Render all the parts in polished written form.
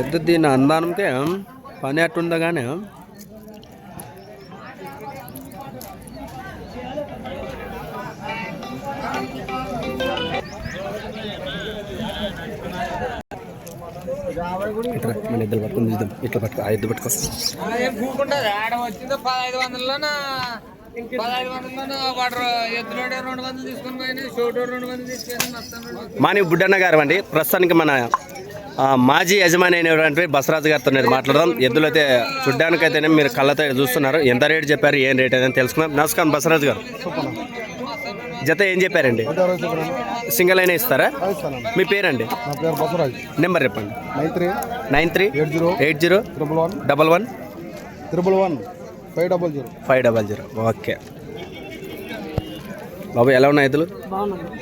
ఎద్దు దీని అందానికే పని అట్టుందా కానీ మన ఇద్దరు పట్టుకుని చూద్దాం. ఇట్లా పట్టుకో, ఆ ఎద్దు పట్టుకొస్తా. మాని బుడ్డన్న గారు అండి, ప్రస్తుతానికి మన మాజీ యజమాని అయినటువంటి బసరాజు గారితో నేను మాట్లాడదాం. ఎద్దులు అయితే చూడ్డానికైతేనే మీరు కళ్ళతో చూస్తున్నారు. ఎంత రేటు చెప్పారు, ఏం రేట్ అయితే తెలుసుకున్నాం. నమస్కారం బసరాజు గారు. జత ఏం చెప్పారండి? సింగిల్ అయినా ఇస్తారా? మీ పేరండి? నెంబర్ చెప్పండి. 93801111 ఓకే బాబు, ఎలా ఉన్నాయి ఎద్దులు?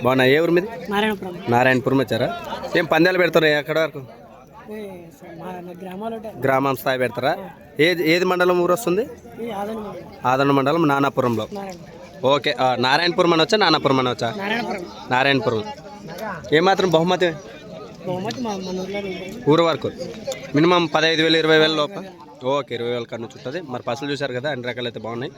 బాగున్నా. ఏ ఊరు మీది? నారాయణపురం వచ్చారా? ఏం పందాలు పెడతారా? ఎక్కడ వరకు? గ్రామం స్థాయి పెడతారా? ఏది మండలం ఊరు వస్తుంది? ఆదరణ మండలం, నానాపురంలో. ఓకే, నారాయణపురం అని వచ్చా, నానాపురం అని వచ్చా? నారాయణపురం. ఏమాత్రం బహుమతి ఊరు వరకు? మినిమం 15,000 20,000 లోప? ఓకే, 20,000 కన్నా చుట్టది. మరి పసులు చూసారు కదా, అన్ని రకాలు అయితే బాగున్నాయి.